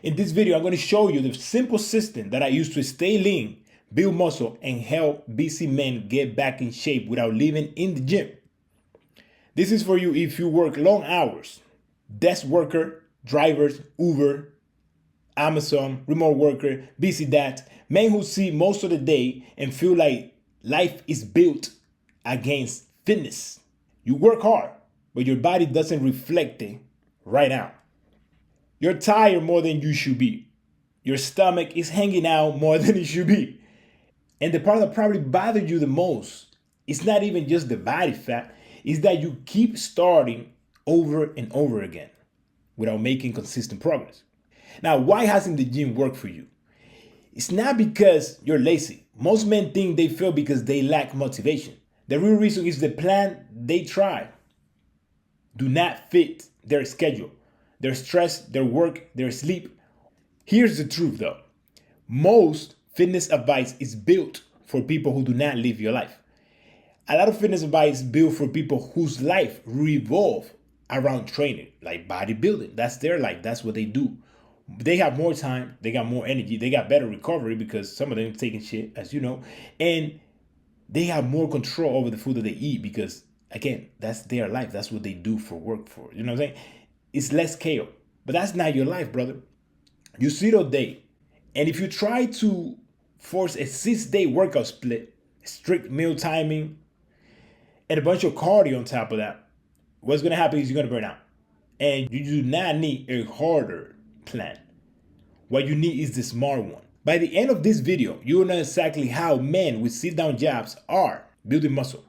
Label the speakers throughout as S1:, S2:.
S1: In this video, I'm going to show you the simple system that I use to stay lean, build muscle, and help busy men get back in shape without living in the gym. This is for you if you work long hours, desk worker, drivers, Uber, Amazon, remote worker, busy dads, men who see most of the day and feel like life is built against fitness. You work hard, but your body doesn't reflect it right now. You're tired more than you should be. Your stomach is hanging out more than it should be. And the part that probably bothers you the most is not even just the body fat, it's that you keep starting over and over again without making consistent progress. Now, why hasn't the gym worked for you? It's not because you're lazy. Most men think they fail because they lack motivation. The real reason is the plan they try do not fit their schedule, their stress, their work, their sleep. Here's the truth though. Most fitness advice is built for people who do not live your life. A lot of fitness advice is built for people whose life revolve around training, like bodybuilding. That's their life. That's what they do. They have more time. They got more energy. They got better recovery because some of them taking shit, as you know. And they have more control over the food that they eat because, again, that's their life. That's what they do for work for. You know what I'm saying? It's less chaos. But that's not your life, brother. You sit all day. And if you try to force a 6-day workout split, strict meal timing, and a bunch of cardio on top of that, what's going to happen is you're going to burn out. And you do not need a harder plan. What you need is the smart one. By the end of this video, you will know exactly how men with sit-down jobs are building muscle,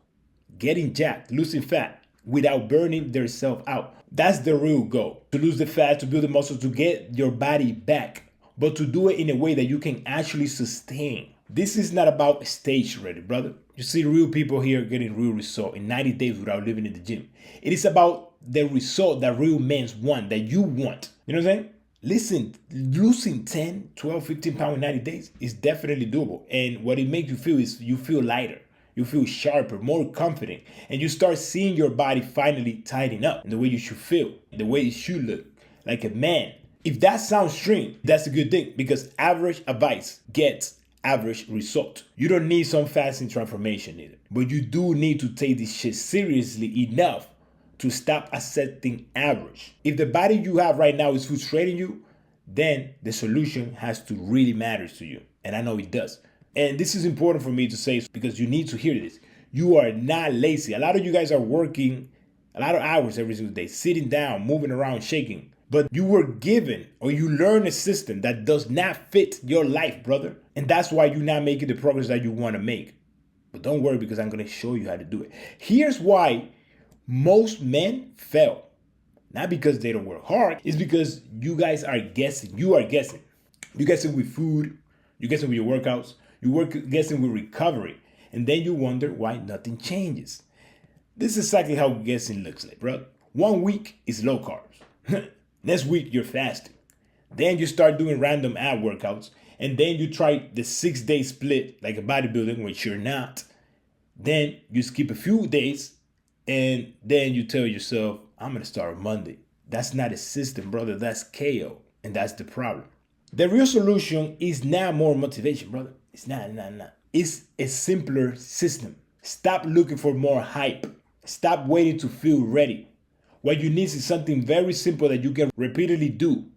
S1: getting jacked, losing fat without burning themselves out. That's the real goal. To lose the fat, to build the muscle, to get your body back, but to do it in a way that you can actually sustain. This is not about stage ready, brother. You see real people here getting real result in 90 days without living in the gym. It is about the result that real men want, that you want. You know what I'm saying? Listen, losing 10, 12, 15 pounds in 90 days is definitely doable. And what it makes you feel is you feel lighter. You feel sharper, more confident. And you start seeing your body finally tighten up in the way you should feel, the way it should look, like a man. If that sounds strange, that's a good thing because average advice gets average result. You don't need some fasting transformation either. But you do need to take this shit seriously enough to stop accepting average. If the body you have right now is frustrating you, then the solution has to really matter to you. And I know it does. And this is important for me to say because you need to hear this. You are not lazy. A lot of you guys are working a lot of hours every single day, sitting down, moving around, shaking. But you were given or you learn a system that does not fit your life, brother. And that's why you're not making the progress that you want to make. But don't worry because I'm going to show you how to do it. Here's why most men fail. Not because they don't work hard. It's because you guys are guessing. You are guessing. You're guessing with food. You're guessing with your workouts. You're guessing with recovery. And then you wonder why nothing changes. This is exactly how guessing looks like, bro. 1 week is low carbs. Next week, you're fasting. Then you start doing random ab workouts. And then you try the 6-day split like a bodybuilder, which you're not. Then you skip a few days. And then you tell yourself, I'm going to start on Monday. That's not a system, brother. That's KO. And that's the problem. The real solution is not more motivation, brother. It's not. It's a simpler system. Stop looking for more hype. Stop waiting to feel ready. What you need is something very simple that you can repeatedly do.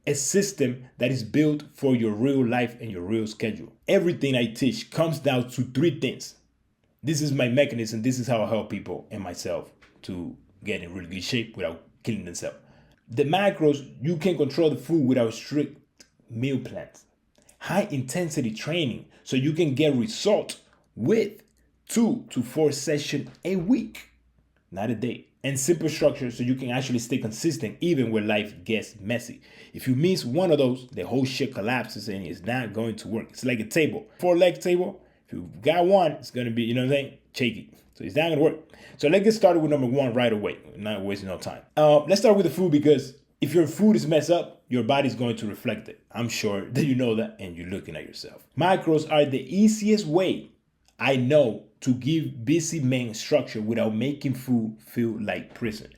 S1: A system that is built for your real life and your real schedule. Everything I teach comes down to 3 things. This is my mechanism. This is how I help people and myself to get in really good shape without killing themselves. The macros, you can control the food without strict meal plans. High intensity training so you can get results with 2 to 4 sessions a week, not a day. And simple structure so you can actually stay consistent even when life gets messy. If you miss one of those, the whole shit collapses and it's not going to work. It's like a table, 4-leg table. If you got one, it's going to be, you know what I'm saying, shaky. So it's not going to work. So let's get started with number 1 right away. Not wasting no time. Let's start with the food because if your food is messed up, your body's going to reflect it. I'm sure that you know that and you're looking at yourself. Macros are the easiest way I know to give busy men structure without making food feel like prison.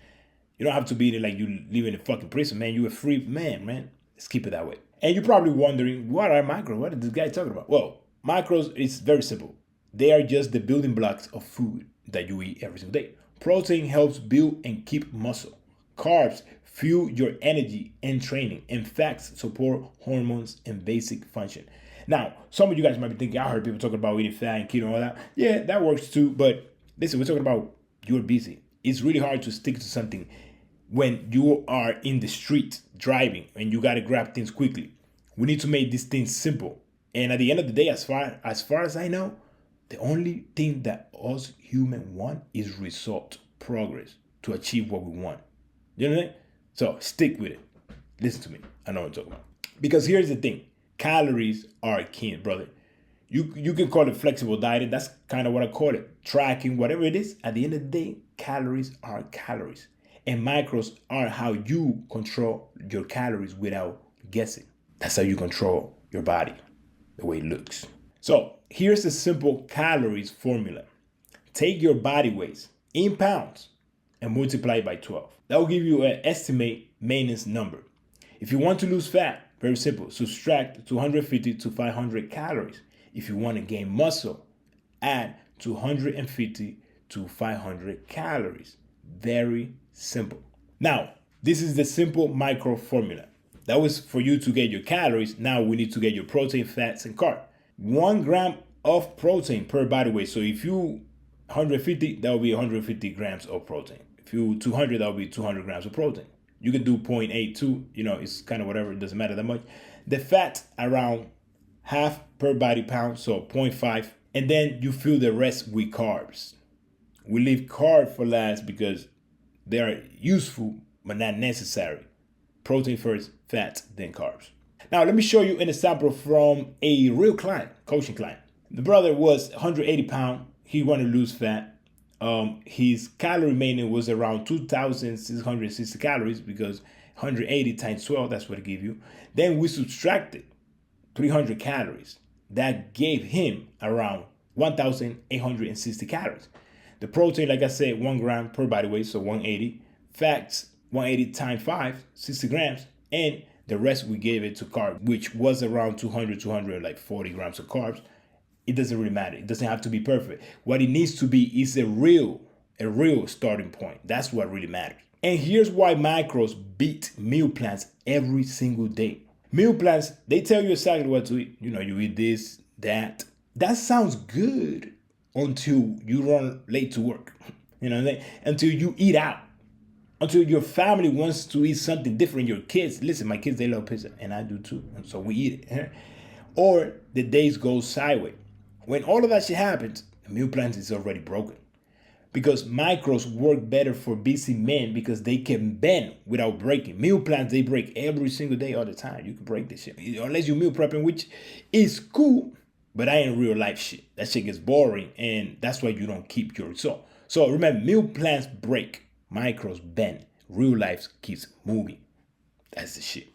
S1: You don't have to be like you live in a fucking prison, man. You're a free man. Let's keep it that way. And you're probably wondering, what are macros? What is this guy talking about? Well, macros is very simple. They are just the building blocks of food that you eat every single day. Protein helps build and keep muscle. Carbs fuel your energy and training. And fats support hormones and basic function. Now, some of you guys might be thinking, I heard people talking about eating fat and keto and all that. Yeah, that works too. But listen, we're talking about you're busy. It's really hard to stick to something when you are in the street driving and you got to grab things quickly. We need to make these things simple. And at the end of the day, as far as I know, the only thing that us humans want is result, progress, to achieve what we want. You know what I mean? So stick with it. Listen to me. I know what I'm talking about. Because here's the thing. Calories are king, brother. You can call it flexible dieting. That's kind of what I call it. Tracking, whatever it is. At the end of the day, calories are calories. And macros are how you control your calories without guessing. That's how you control your body, the way it looks. So here's a simple calories formula. Take your body weight in pounds and multiply it by 12. That will give you an estimate maintenance number. If you want to lose fat, very simple, subtract 250 to 500 calories. If you want to gain muscle, add 250 to 500 calories. Very simple. Now, this is the simple micro formula. That was for you to get your calories. Now we need to get your protein, fats, and carbs. 1 gram of protein per body weight. So if you 150, that will be 150 grams of protein. If you 200, that will be 200 grams of protein. You can do 0.82, it's kind of whatever, it doesn't matter that much. The fat around half per body pound, so 0.5. And then you fill the rest with carbs. We leave carbs for last because they are useful but not necessary. Protein first, fat, then carbs. Now let me show you an example from a real client, coaching client. The brother was 180 pounds. He wanted to lose fat. His calorie maintenance was around 2,660 calories because 180 times 12, that's what it gave you. Then we subtracted 300 calories. That gave him around 1,860 calories. The protein, like I said, 1 gram per body weight, so 180. Fats, 180 times 5, 60 grams. And the rest we gave it to carb, which was around 240 grams of carbs. It doesn't really matter. It doesn't have to be perfect. What it needs to be is a real starting point. That's what really matters. And here's why macros beat meal plans every single day. Meal plans, they tell you exactly what to eat. You eat this, that. That sounds good until you run late to work. Until you eat out. Until your family wants to eat something different. Your kids, listen, my kids, they love pizza, and I do too. And so we eat it. Or the days go sideways. When all of that shit happens, the meal plan is already broken. Because macros work better for busy men because they can bend without breaking. Meal plans, they break every single day all the time. You can break this shit. Unless you meal prepping, which is cool, but I ain't real life shit. That shit gets boring, and that's why you don't keep your result. So remember, meal plans break. Macros bend. Real life keeps moving. That's the shit.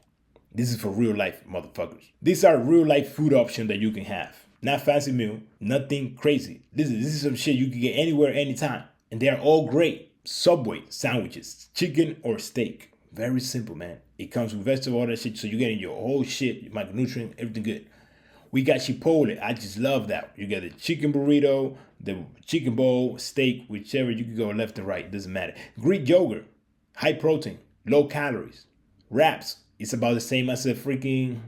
S1: This is for real life, motherfuckers. These are real life food options that you can have. Not fancy meal, nothing crazy. This is some shit you can get anywhere, anytime. And they're all great. Subway sandwiches, chicken or steak. Very simple, man. It comes with vegetable, all that shit. So you're getting your whole shit, your micronutrient, everything good. We got Chipotle. I just love that. You got the chicken burrito, the chicken bowl, steak, whichever. You can go left and right. Doesn't matter. Greek yogurt, high protein, low calories. Wraps, it's about the same as a freaking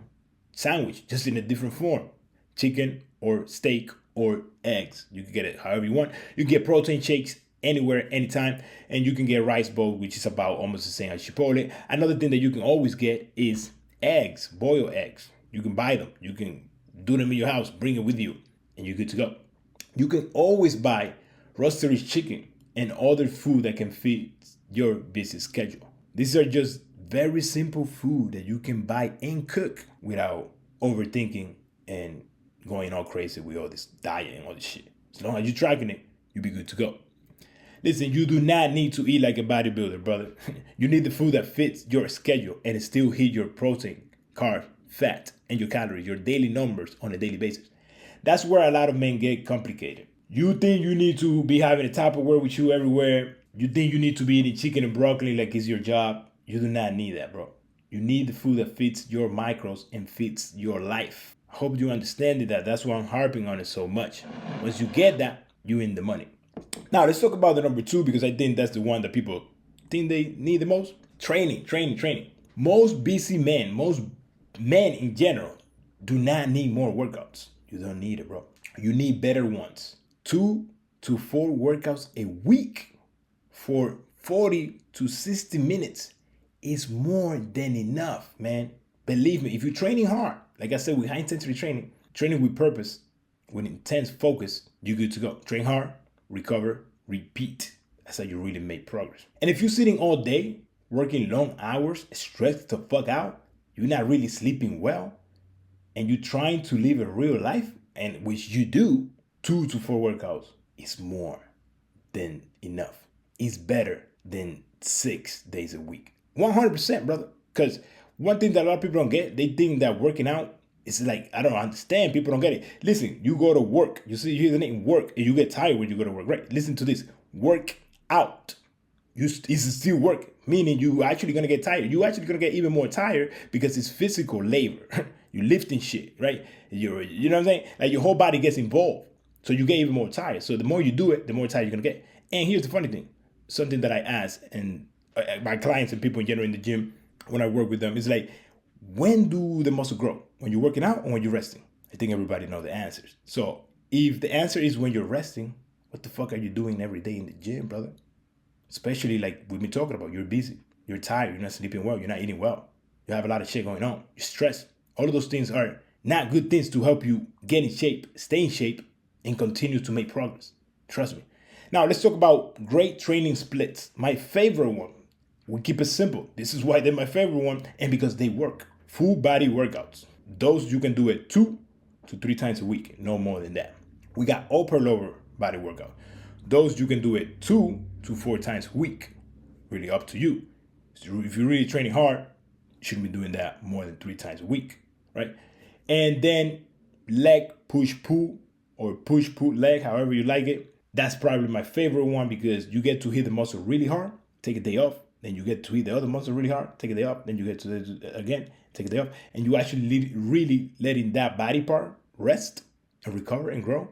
S1: sandwich, just in a different form. Chicken or steak or eggs. You can get it however you want. You can get protein shakes anywhere, anytime. And you can get rice bowl, which is about almost the same as Chipotle. Another thing that you can always get is eggs, boiled eggs. You can buy them. You can do them in your house, bring it with you, and you're good to go. You can always buy roastery chicken and other food that can fit your busy schedule. These are just very simple food that you can buy and cook without overthinking and going all crazy with all this diet and all this shit. As long as you're tracking it, you'll be good to go. Listen, you do not need to eat like a bodybuilder, brother. You need the food that fits your schedule and still hit your protein, carb, fat, and your calories, your daily numbers on a daily basis. That's where a lot of men get complicated. You think you need to be having a Tupperware with you everywhere. You think you need to be eating chicken and broccoli like it's your job. You do not need that, bro. You need the food that fits your macros and fits your life. I hope you understand that. That's why I'm harping on it so much. Once you get that, you're in the money. Now let's talk about the number 2, because I think that's the one that people think they need the most. Training. Most busy men, most men in general, do not need more workouts. You don't need it, bro. You need better ones. 2 to 4 workouts a week for 40 to 60 minutes is more than enough, man. Believe me, if you're training hard, like I said, with high intensity training with purpose, with intense focus, you're good to go. Train hard, recover, repeat. That's how you really make progress. And if you're sitting all day, working long hours, stressed the fuck out, you're not really sleeping well, and you're trying to live a real life, and which you do, 2 to 4 workouts is more than enough. It's better than 6 days a week. 100%, brother. Because one thing that a lot of people don't get, they think that working out is like, I don't understand. People don't get it. Listen, you go to work. You hear the name work, and you get tired when you go to work, right? Listen to this. Work out. It's still work, meaning you actually gonna get tired. You actually gonna get even more tired because it's physical labor. You're lifting shit, right? You know what I'm saying? Like your whole body gets involved, so you get even more tired. So the more you do it, the more tired you're gonna get. And here's the funny thing: something that I ask and my clients and people in general in the gym when I work with them is like, when do the muscle grow? When you're working out or when you're resting? I think everybody knows the answers. So if the answer is when you're resting, what the fuck are you doing every day in the gym, brother? Especially like we've been talking about, you're busy, you're tired, you're not sleeping well, you're not eating well, you have a lot of shit going on, you're stressed. All of those things are not good things to help you get in shape, stay in shape, and continue to make progress. Trust me. Now let's talk about great training splits. My favorite one, we keep it simple. This is why they're my favorite one, and because they work. Full body workouts. Those you can do it 2 to 3 times a week, no more than that. We got upper lower body workout. Those you can do it 2 to 4 times a week. Really up to you. So if you're really training hard, you shouldn't be doing that more than 3 times a week, right? And then leg push pull or push pull leg, however you like it. That's probably my favorite one because you get to hit the muscle really hard, take a day off, then you get to hit the other muscle really hard, take a day off, then you get to again, take a day off, and you actually really letting that body part rest and recover and grow,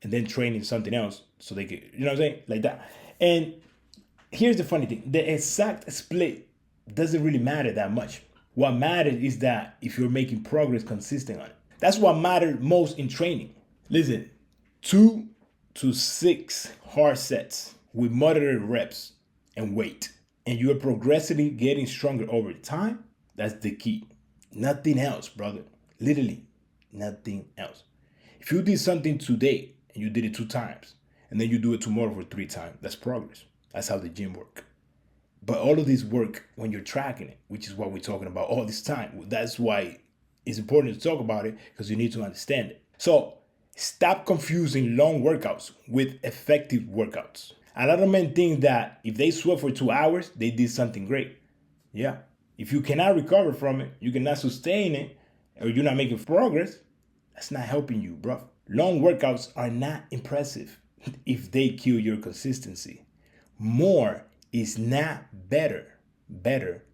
S1: and then training something else so they can, you know what I'm saying, like that. And here's the funny thing: the exact split doesn't really matter that much. What matters is that if you're making progress consistent on it. That's what matters most in training. Listen, 2 to 6 hard sets with moderate reps and weight, and you are progressively getting stronger over time. That's the key. Nothing else, brother. Literally nothing else. If you did something today and you did it 2 times, and then you do it tomorrow for 3 times, that's progress. That's how the gym works. But all of this work when you're tracking it, which is what we're talking about all this time. That's why it's important to talk about it, because you need to understand it. So stop confusing long workouts with effective workouts. A lot of men think that if they sweat for 2 hours, they did something great. Yeah. If you cannot recover from it, you cannot sustain it, or you're not making progress, that's not helping you, bro. Long workouts are not impressive if they kill your consistency. More is not better. Better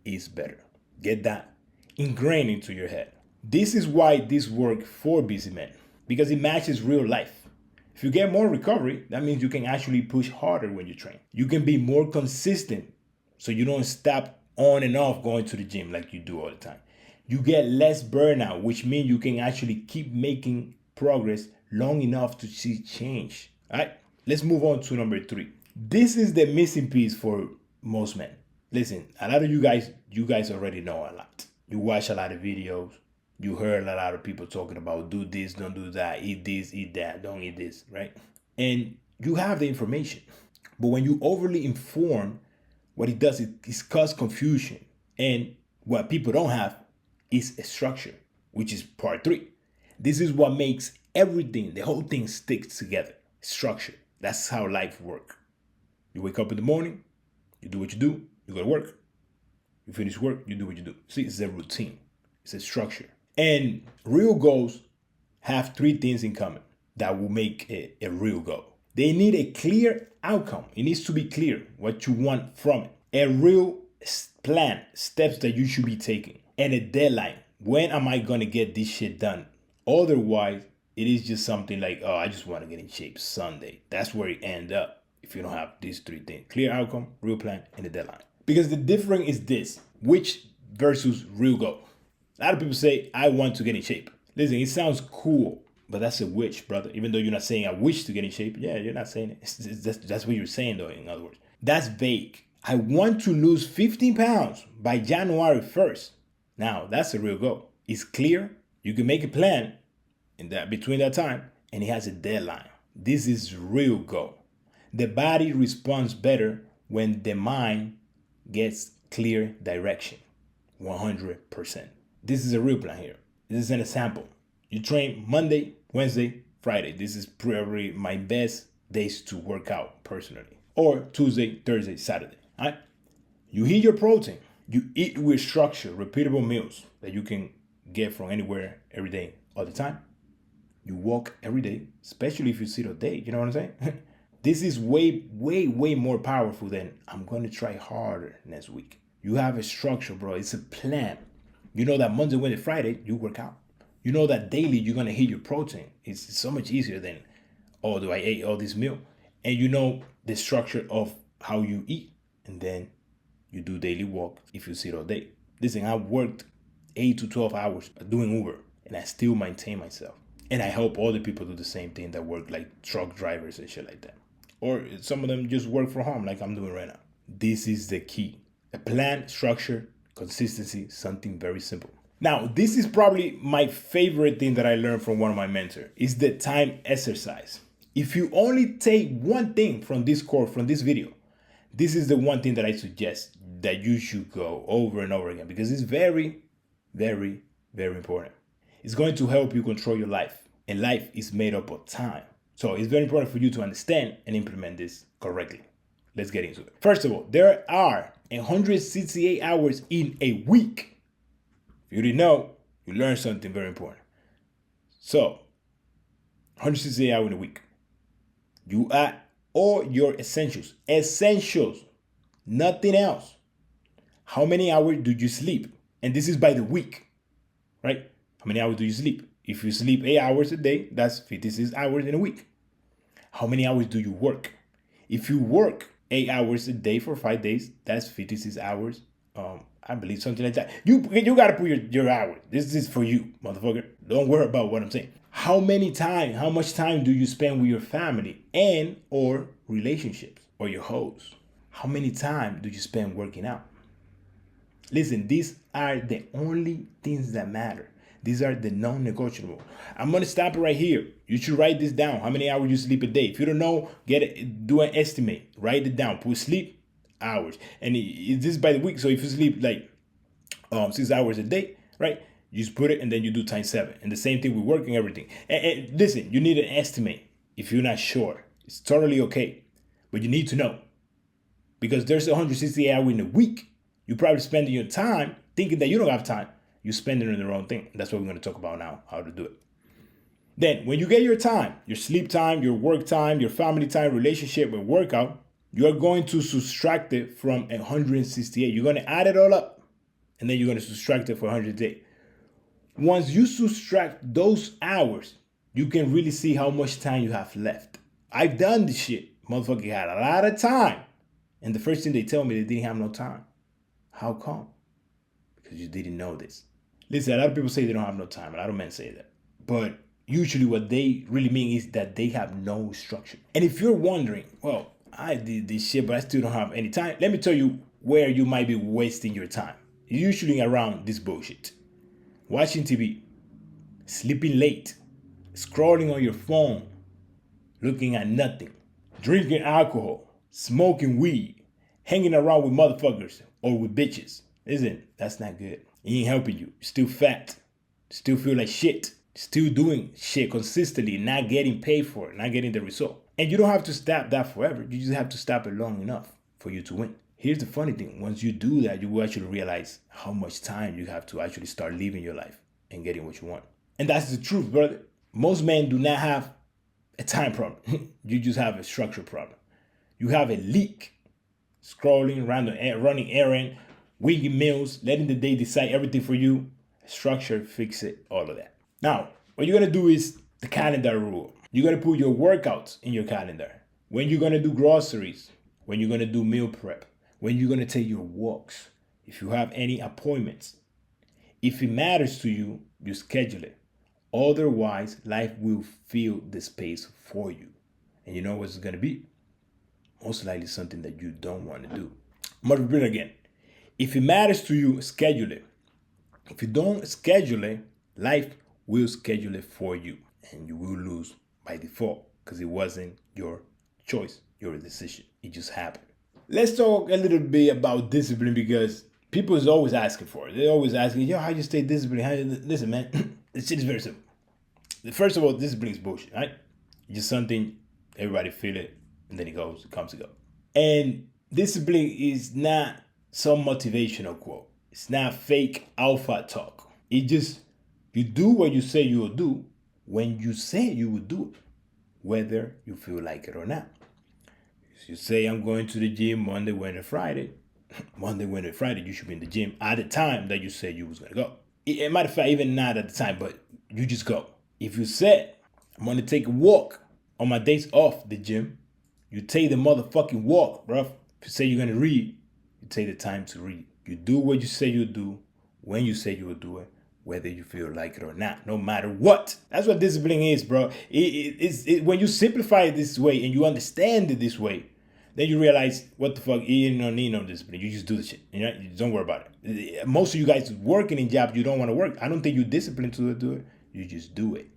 S1: is better. Get that ingrained into your head. This is why this works for busy men, because it matches real life. If you get more recovery, that means you can actually push harder when you train. You can be more consistent, so you don't stop on and off going to the gym like you do all the time. You get less burnout, which means you can actually keep making progress long enough to see change. All right, let's move on to number 3. This is the missing piece for most men. Listen, a lot of you guys already know a lot. You watch a lot of videos. You heard a lot of people talking about do this, don't do that, eat this, eat that, don't eat this, right? And you have the information. But when you overly inform, what it does is cause confusion. And what people don't have is a structure, which is part 3. This is what makes everything, the whole thing sticks together. Structure. That's how life works. You wake up in the morning, you do what you do, you go to work. You finish work, you do what you do. See, it's a routine. It's a structure. And real goals have 3 things in common that will make a real goal. They need a clear outcome. It needs to be clear what you want from it. A real plan, steps that you should be taking, and a deadline. When am I gonna get this shit done? Otherwise, it is just something like, oh, I just want to get in shape Sunday. That's where you end up if you don't have these three things: clear outcome, real plan, and a deadline. Because the difference is this: which versus real goal. A lot of people say, I want to get in shape. Listen, it sounds cool, but that's a wish, brother. Even though you're not saying I wish to get in shape. Yeah, you're not saying it. That's what you're saying, though, in other words. That's vague. I want to lose 15 pounds by January 1st. Now, that's a real goal. It's clear. You can make a plan in that between that time, and it has a deadline. This is real goal. The body responds better when the mind gets clear direction. 100%. This is a real plan here. This is an example. You train Monday, Wednesday, Friday. This is probably my best days to work out personally. Or Tuesday, Thursday, Saturday. All right? You eat your protein. You eat with structure, repeatable meals that you can get from anywhere, every day, all the time. You walk every day, especially if you sit all day. You know what I'm saying? This is way, way, way more powerful than I'm going to try harder next week. You have a structure, bro. It's a plan. You know that Monday, Wednesday, Friday, you work out. You know that daily you're going to hit your protein. It's so much easier than, oh, do I eat all this meal? And you know the structure of how you eat. And then you do daily walk if you sit all day. Listen, I worked 8 to 12 hours doing Uber, and I still maintain myself. And I help other people do the same thing that work, like truck drivers and shit like that. Or some of them just work from home like I'm doing right now. This is the key. A plan, structure, consistency, something very simple. Now, this is probably my favorite thing that I learned from one of my mentors, is the time exercise. If you only take one thing from this course, from this video, this is the one thing that I suggest that you should go over and over again, because it's very, very, very important. It's going to help you control your life, and life is made up of time. So it's very important for you to understand and implement this correctly. Let's get into it. First of all, there are 168 hours in a week. If you didn't know, you learned something very important. So, 168 hours in a week. You add all your essentials. Essentials. Nothing else. How many hours do you sleep? And this is by the week, right? How many hours do you sleep? If you sleep 8 hours a day, that's 56 hours in a week. How many hours do you work? If you work 8 hours a day for 5 days, that's 56 hours. I believe something like that. You got to put your hours. This is for you, motherfucker. Don't worry about what I'm saying. How much time do you spend with your family and or relationships or your hoes? How many time do you spend working out? Listen, these are the only things that matter. These are the non-negotiable. I'm going to stop it right here. You should write this down. How many hours you sleep a day? If you don't know, do an estimate. Write it down. Put sleep hours. And this is by the week. So if you sleep like 6 hours a day, right? You just put it and then you do times 7. And the same thing with working, everything. And listen, you need an estimate if you're not sure. It's totally okay. But you need to know. Because there's 168 hours in a week. You probably spending your time thinking that you don't have time. You spend it on the wrong thing. That's what we're going to talk about now, how to do it. Then, when you get your time, your sleep time, your work time, your family time, relationship, and workout, you are going to subtract it from 168. You're going to add it all up, and then you're going to subtract it for 108. Once you subtract those hours, you can really see how much time you have left. I've done this shit. Motherfucker had a lot of time. And the first thing they tell me, they didn't have no time. How come? Because you didn't know this. Listen, a lot of people say they don't have no time. A lot of men say that. But usually what they really mean is that they have no structure. And if you're wondering, well, I did this shit, but I still don't have any time. Let me tell you where you might be wasting your time. Usually around this bullshit. Watching TV, sleeping late, scrolling on your phone, looking at nothing, drinking alcohol, smoking weed, hanging around with motherfuckers or with bitches. Listen, that's not good. It ain't helping you. You're still fat. Still feel like shit. Still doing shit consistently, not getting paid for it, not getting the result. And you don't have to stop that forever. You just have to stop it long enough for you to win. Here's the funny thing. Once you do that, you will actually realize how much time you have to actually start living your life and getting what you want. And that's the truth, brother. Most men do not have a time problem. You just have a structure problem. You have a leak. Scrolling, running errand, winging meals, letting the day decide everything for you. Structure, fix it, all of that. Now, what you're gonna do is the calendar rule. You're gonna put your workouts in your calendar. When you're gonna do groceries, when you're gonna do meal prep, when you're gonna take your walks, if you have any appointments. If it matters to you, you schedule it. Otherwise, life will fill the space for you. And you know what it's gonna be? Most likely something that you don't want to do. I'm gonna repeat it again. If it matters to you, schedule it. If you don't schedule it, life will schedule it for you. And you will lose by default because it wasn't your choice, your decision. It just happened. Let's talk a little bit about discipline because people is always asking for it. They're always asking, yo, how you stay disciplined? Listen, man, this shit is very simple. First of all, discipline is bullshit, right? It's just something, everybody feel it, and then it comes and goes. And discipline is not some motivational quote. It's not fake alpha talk. It just, you do what you say you will do when you say you will do it, whether you feel like it or not. If you say, I'm going to the gym Monday, Wednesday, Friday, Monday, Wednesday, Friday, you should be in the gym at the time that you said you was going to go. It matter of fact, even not at the time, but you just go. If you said, I'm going to take a walk on my days off the gym, you take the motherfucking walk, bro. If you say you're going to read, you take the time to read. You do what you say you do, when you say you will do it, whether you feel like it or not, no matter what. That's what discipline is, bro. When you simplify it this way and you understand it this way, then you realize, what the fuck, you don't need no discipline. You just do the shit. You know? You don't worry about it. Most of you guys working in jobs you don't want to work. I don't think you're disciplined to do it. You just do it.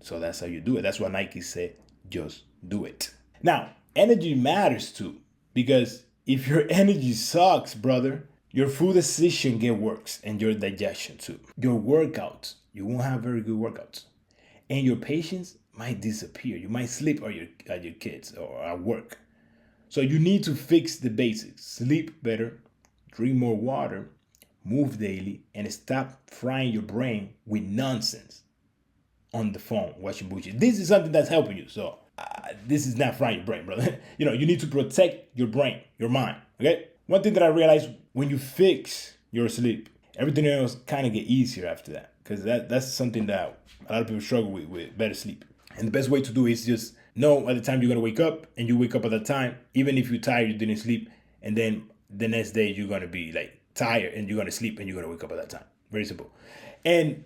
S1: So that's how you do it. That's why Nike said, just do it. Now, energy matters too. Because if your energy sucks, brother, your food decision get worse and your digestion too. Your workouts, you won't have very good workouts. And your patience might disappear. You might sleep at your kids or at work. So you need to fix the basics. Sleep better, drink more water, move daily, and stop frying your brain with nonsense on the phone, watching bullshit. This is something that's helping you. So this is not frying your brain, brother. You need to protect your brain, your mind, okay? One thing that I realized, when you fix your sleep, everything else kind of get easier after that. Because that's something that a lot of people struggle with better sleep. And the best way to do it is just know at the time you're going to wake up, and you wake up at that time, even if you're tired, you didn't sleep, and then the next day you're going to be like tired and you're going to sleep and you're going to wake up at that time. Very simple. And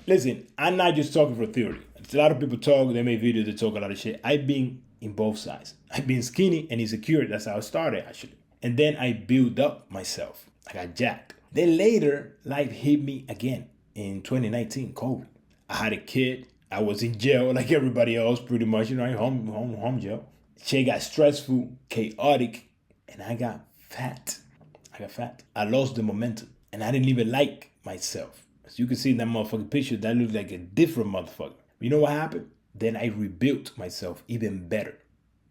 S1: listen, I'm not just talking for theory. A lot of people talk, they make videos, they talk a lot of shit. I've been in both sides. I've been skinny and insecure. That's how I started, actually. And then I built up myself. I got jacked. Then later, life hit me again in 2019, COVID. I had a kid. I was in jail like everybody else, pretty much, home jail. Shit got stressful, chaotic, and I got fat. I lost the momentum, and I didn't even like myself. As you can see in that motherfucking picture, that looked like a different motherfucker. You know what happened? Then I rebuilt myself even better.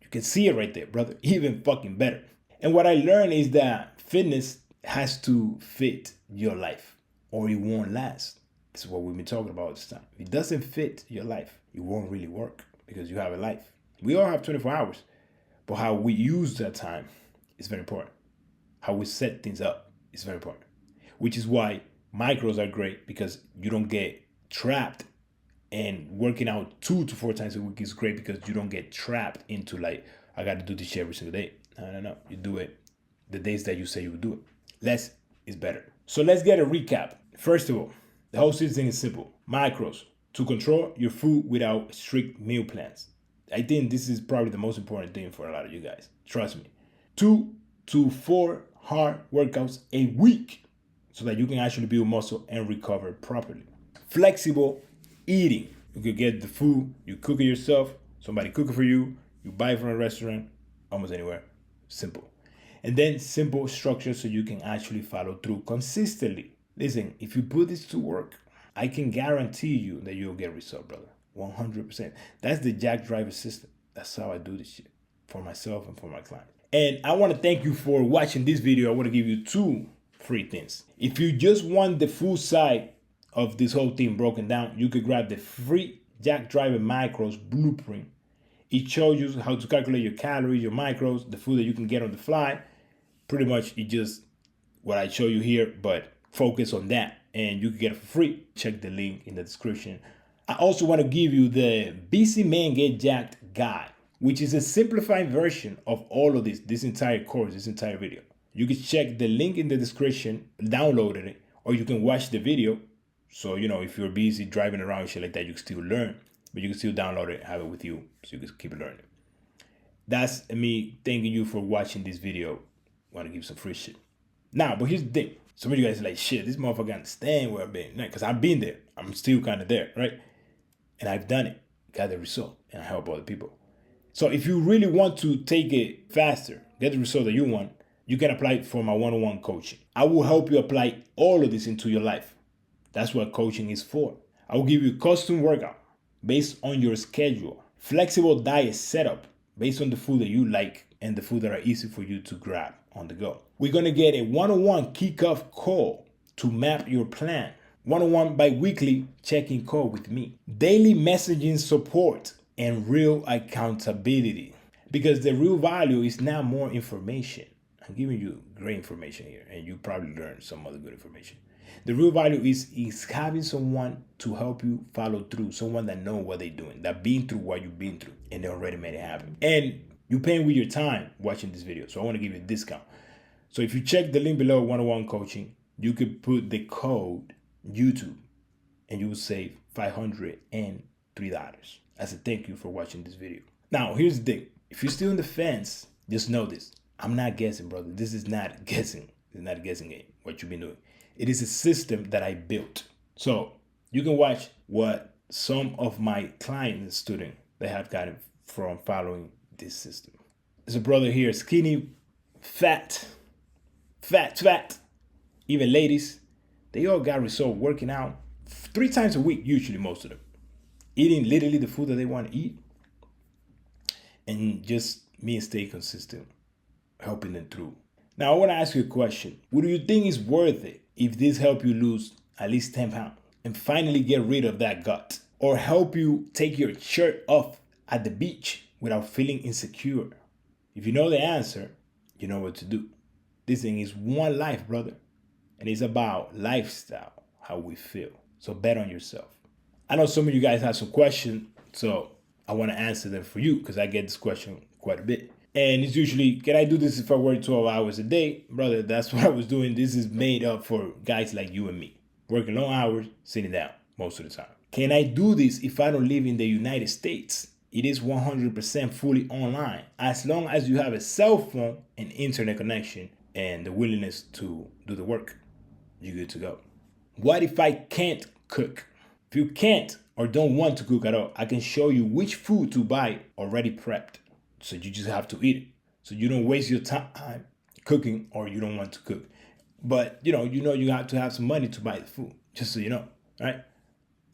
S1: You can see it right there, brother. Even fucking better. And what I learned is that fitness has to fit your life, or it won't last. This is what we've been talking about this time. If it doesn't fit your life, it won't really work because you have a life. We all have 24 hours, but how we use that time is very important. How we set things up is very important, which is why micros are great, because you don't get trapped, and working out 2 to 4 times a week is great because you don't get trapped into like, I got to do this shit every single day. No. You do it the days that you say you will do it. Less is better. So let's get a recap. First of all, the whole system is simple. Macros, to control your food without strict meal plans. I think this is probably the most important thing for a lot of you guys. Trust me. 2 to 4 hard workouts a week so that you can actually build muscle and recover properly. Flexible eating. You could get the food, you cook it yourself, somebody cook it for you, you buy it from a restaurant, almost anywhere. Simple. And then simple structure so you can actually follow through consistently. Listen, if you put this to work, I can guarantee you that you'll get results, brother. 100%. That's the JackeDriver system. That's how I do this shit for myself and for my clients. And I want to thank you for watching this video. I want to give you 2 free things. If you just want the full side of this whole thing broken down, you could grab the free JackeDriver macros blueprint. It shows you how to calculate your calories, your macros, the food that you can get on the fly. Pretty much it just what I show you here, but focus on that and you can get it for free. Check the link in the description. I also want to give you the BC Man Get Jacked guide, which is a simplified version of all of this entire course, this entire video. You can check the link in the description, download it, or you can watch the video. So, you know, if you're busy driving around and shit like that, you can still learn, but you can still download it, have it with you, so you can keep learning. That's me thanking you for watching this video. I want to give some free shit. Now, but here's the thing. Some of you guys are like, shit, this motherfucker understand where I've been. Because I've been there. I'm still kind of there, right? And I've done it, got the result, and I help other people. So if you really want to take it faster, get the result that you want, you can apply for my one-on-one coaching. I will help you apply all of this into your life. That's what coaching is for. I will give you a custom workout based on your schedule, flexible diet setup based on the food that you like and the food that are easy for you to grab on the go. We're going to get a one-on-one kickoff call to map your plan. One-on-one bi-weekly check-in call with me. Daily messaging support and real accountability. Because the real value is not more information. I'm giving you great information here and you probably learned some other good information. The real value is having someone to help you follow through, someone that know what they're doing, that been through what you've been through, and they already made it happen. And you're paying with your time watching this video, so I want to give you a discount. So if you check the link below, one-on-one coaching, you could put the code YouTube, and you will save $503 as a thank you for watching this video. Now, here's the thing. If you're still in the fence, just know this. I'm not guessing, brother. This is not guessing. It's not a guessing game, what you've been doing. It is a system that I built. So you can watch what some of my clients and students, they have gotten from following this system. There's a brother here, skinny, fat, even ladies, they all got result working out 3 times a week, usually most of them. Eating literally the food that they want to eat. And just me and stay consistent, helping them through. Now I want to ask you a question. What do you think is worth it if this help you lose at least 10 pounds and finally get rid of that gut? Or help you take your shirt off at the beach without feeling insecure? If you know the answer, you know what to do. This thing is one life, brother. And it's about lifestyle, how we feel. So bet on yourself. I know some of you guys have some questions, so I want to answer them for you because I get this question quite a bit. And it's usually, can I do this if I work 12 hours a day? Brother, that's what I was doing. This is made up for guys like you and me. Working long hours, sitting down most of the time. Can I do this if I don't live in the United States? It is 100% fully online. As long as you have a cell phone and internet connection and the willingness to do the work, you're good to go. What if I can't cook? If you can't or don't want to cook at all, I can show you which food to buy already prepped. So you just have to eat it. So you don't waste your time cooking or you don't want to cook. But you know you have to have some money to buy the food, just so you know, right?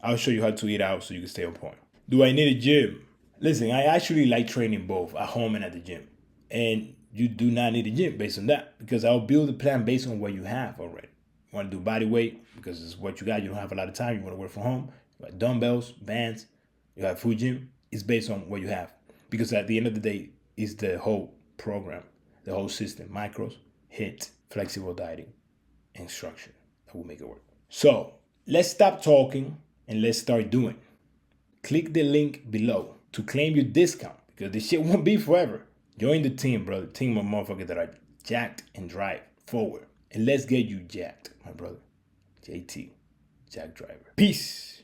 S1: I'll show you how to eat out so you can stay on point. Do I need a gym? Listen, I actually like training both at home and at the gym. And you do not need a gym based on that because I'll build a plan based on what you have already. You want to do body weight because it's what you got. You don't have a lot of time. You want to work from home. You got dumbbells, bands. You have food gym. It's based on what you have. Because at the end of the day, it's the whole program, the whole system, macros, HIIT, flexible dieting, and structure that will make it work. So let's stop talking and let's start doing. Click the link below to claim your discount because this shit won't be forever. Join the team, brother. Team of motherfuckers that are jacked and drive forward. And let's get you jacked, my brother. JT, JackeDriver. Peace.